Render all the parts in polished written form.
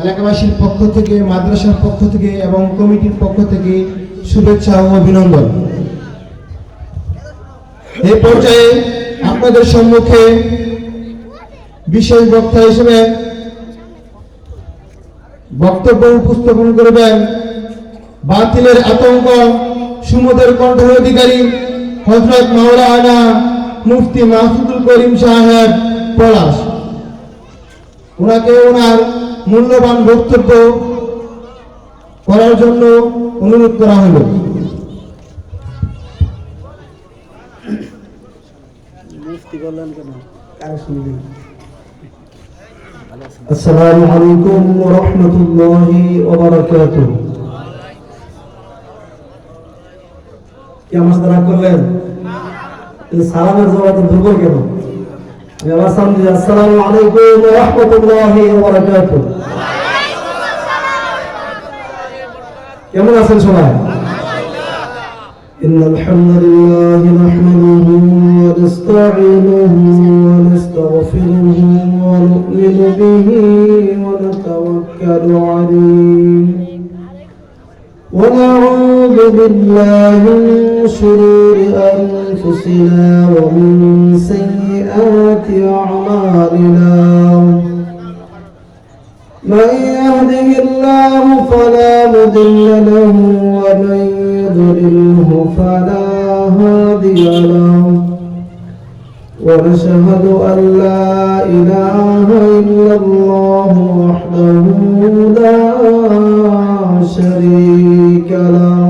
এলাকাবাসীর পক্ষ থেকে, মাদ্রাসার পক্ষ থেকে এবং কমিটির পক্ষ থেকে শুভেচ্ছা ও অভিনন্দন। এই পর্যায়ে আপনাদের সম্মুখে বিশেষ বক্তা হিসেবে বক্তব্য উপস্থাপন করবেন বাতিলের আতঙ্ক সুমদের কণ্ঠের অধিকারী হযরত মাওলানা মুফতি মাসুদুল করিম সাহেব পলাশ। ওনাকে ওনার মূল্যবান বক্তব্য করার জন্য অনুরোধ করা হলো। আসসালামু আলাইকুম ওয়া রাহমাতুল্লাহি ওয়া বারাকাতুহু। কি আমার সালাম করলেন? সালামের জবাব দুর্বল কেন? আমি আবার সালাম দিই, আসসালামু আলাইকুম ওয়া রাহমাতুল্লাহি ওয়া বারাকাতুহু। কেমন আছেন সবাই? ইন্নাল হামদুলিল্লাহি নাহমাদুহু ওয়া নাস্তাঈনুহু ওয়া নাস্তাগফিরুহু ওয়া নু'মিনু বিহি ওয়া নাতাওয়াক্কালু আলাইহি ওয়া না'উযু বিল্লাহি মিন শুরুরি আনফুসিনা ওয়া মিন সাইয়্যাতি আ'মালিনা। من يهده الله فلا مضل له ومن يضلله فلا هادي له ونشهد أن لا إله إلا الله وحده لا شريك له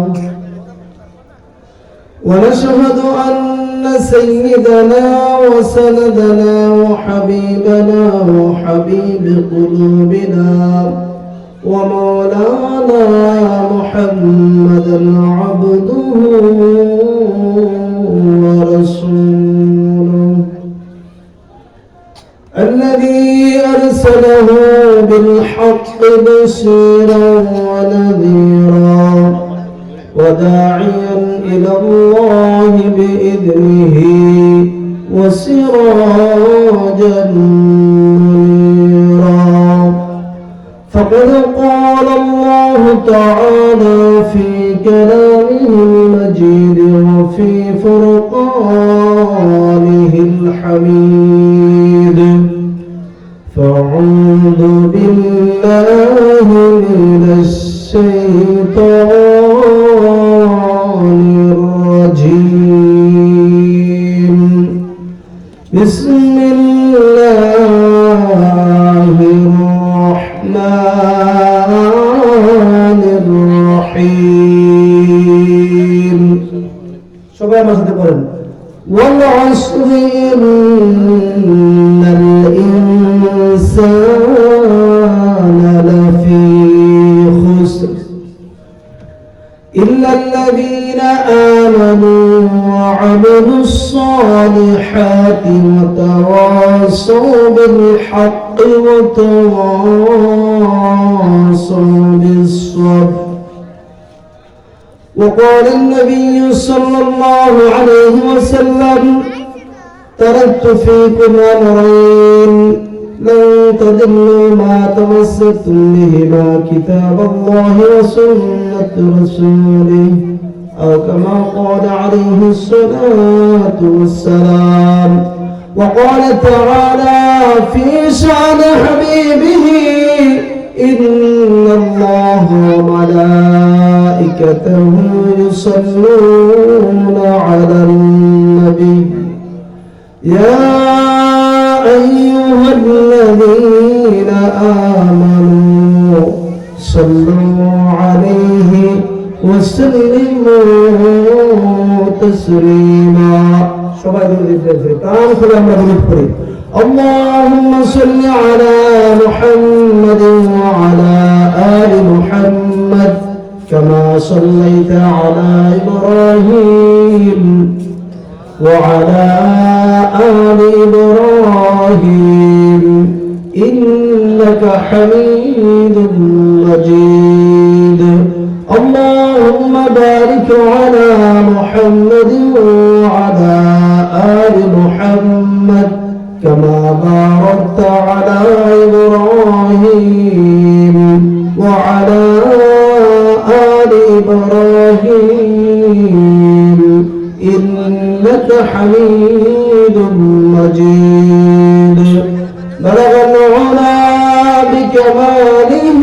ونشهد أن سيدنا وسندنا وحبيبنا وحبيب قلوبنا ومولانا محمدا عبده ورسوله الذي أرسله بالحق بشيرا ونذيرا وداعيا إلى الله بإذنه وسراجا منيرا. فقد قال الله تعالى في كلامه المجيد وفي فرقانه الحميد. فأعوذ بالله من الشيطان الرجيم. بسم الله الرحمن الرحيم. সবাই আমার সাথে পড়েন। والعصر إن الإنسان لفي خسر إلا الذين آمنوا وعملوا الصالحات وتواصوا بالحق وتواصوا بالصبر. وقال النبي صلى الله عليه وسلم تركت فيكم أمرين لن تضلوا ما تمسكتم بهما كتاب الله وسنة رسوله أو كما قال عليه الصلاة والسلام. وقال تعالى في شأن حبيبه إن الله وملائكته يصلون على النبي يا أيها الذين آمنوا صلوا عليه وسلموا تسليما. اللهم صل على محمد وعلى آل محمد كما صليت على إبراهيم وعلى آل إبراهيم إنك حميد مجيد. اللهم بارك على محمد وعلى آل محمد كما باركت على إبراهيم حميد مجيد بلغ العلا بكماله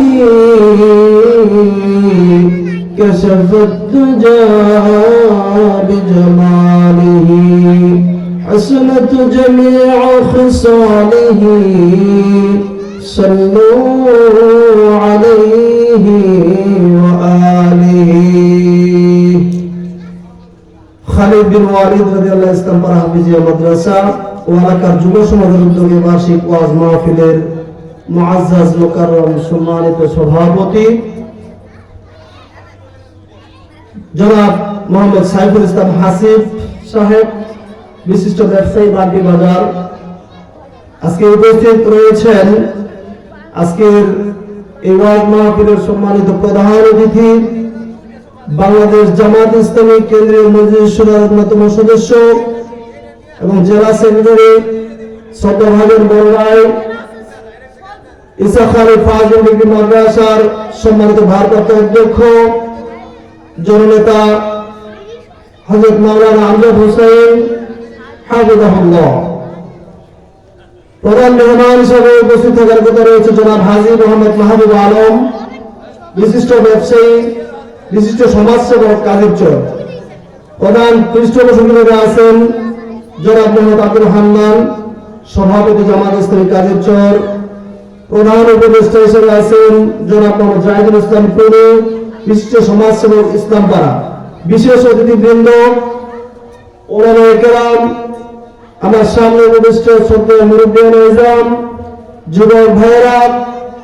كشف الدجى بجماله حسنت جميع خصاله صلوا عليه وآله খালিদ বিন ওয়ালিদ রাদিয়াল্লাহু ইসলাম পাড়া হাফিজিয়া মাদ্রাসা ও এলাকার যুব সমাজের উদ্যোগে বার্ষিক ওয়াজ মাহফিলের মুআজ্জাজ মুকাররম সম্মানিত সভাপতি জনাব মোহাম্মদ সাইফুল ইসলাম হাসিব সাহেব, বিশিষ্ট ব্যবসায়ী বান্টি বাজার, আজকে উপস্থিত রয়েছেন আজকের এই ওয়াজ মাহফিলের সম্মানিত প্রধান অতিথি বাংলাদেশ জামাত ইসলামী কেন্দ্রীয় মজলিস শুরার অন্যতম সদস্য এবং জেলা সেক্রেটারি সদরভাগের বড়ভাই ইসা খালি ফাজিল ডিগ্রি মাদ্রাসার সম্মানিত ভারপ্রাপ্ত অধ্যক্ষ জননেতা হযরত মাওলানা আমজাদ হোসেন হাফিজাহুল্লাহ। প্রধান মেহমান হিসেবে উপস্থিত থাকার কথা রয়েছে জনাব হাজী মোহাম্মদ মাহবুব আলম, বিশিষ্ট ব্যবসায়ী, বিশিষ্ট সমাজসেবক কাদিরচর। প্রধান পৃষ্ঠপোষকরা আছেন জনাব মোহাম্মদ আব্দুল হান্নান, সভাপতি জামাত ইসলামী কাদিরচর। প্রধান উপদেষ্টা হিসেবে আছেন জনাব মোহাম্মদ জাহিদুল ইসলাম টুনু, বিশিষ্ট সমাজসেবক ইসলামপাড়া। বিশেষ অতিথিবৃন্দ, ওলামায়ে কেরাম, আমার সামনে উপবিষ্ট শ্রদ্ধেয় মুরব্বিয়ান ইসলাম, যুবক ভাইয়েরা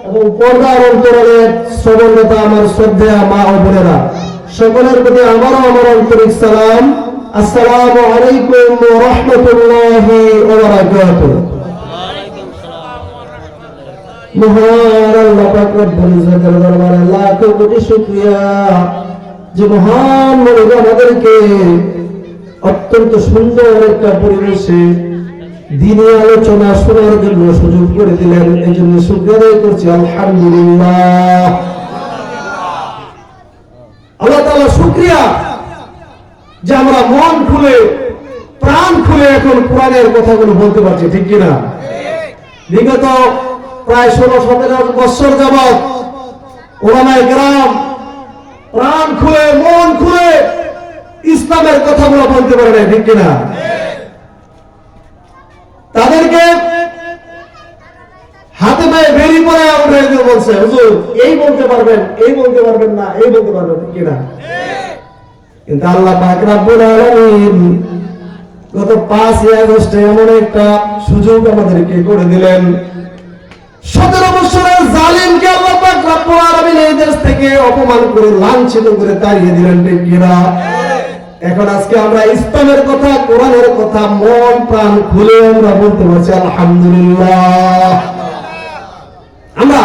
এবং পর্দার অন্তরালের শ্রবণতা আমার শ্রদ্ধেয় মা ও বোনেরা, সকলের প্রতি আমারও আমার আন্তরিক সালাম। আসসালামু আলাইকুম ওয়া রাহমাতুল্লাহি ওয়া বারাকাতুহু। মহান আল্লাহ পাক রব্বুল ইজ্জতের দরবারে লাখ কোটি শুকরিয়া যে মহান মালিক আমাদেরকে অত্যন্ত সুন্দর একটা পরিবেশে দিনের আলোচনা শোনার জন্য সুযোগ করে দিলেন, এই জন্য শুকরিয়া আদায় করছি আলহামদুলিল্লাহ। আল্লাহ তাআলা শুকরিয়া যে আমরা মন খুলে প্রাণ খুলে এখন কোরআনের কথাগুলো বলতে পারছি, ঠিক কিনা? বিগত প্রায় 16-17 বছর যাবত ওলামায়ে কেরাম প্রাণ খুলে মন খুলে ইসলামের কথাগুলো বলতে পারে না, ঠিক কিনা? তাদেরকে হাতে পায়ে বেরি পরে উঠে দিয়ে বলছে, হুজুর এই বলতে পারবেন, এই বলতে পারবেন না, এই বলতে পারবেন, ঠিক কিনা? কিন্তু আল্লাহ পাক রব্বুল আলামিন গত 5 আগস্ট এমন একটা সুযোগ আমাদেরকে করে দিলেন। 17 বছরের জালিমকে আল্লাহ পাক রব্বুল আলামিন এই দেশ থেকে অপমান করে লাঞ্ছিত করে তাড়িয়ে দিলেন, ঠিক কিনা? এখন আজকে আমরা ইসলামের কথা, কোরআনের কথা মন প্রাণ খুলে আমরা বলতে পারছি আলহামদুলিল্লাহ। আমরা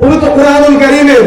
পবিত্র কোরআনুল কারীমের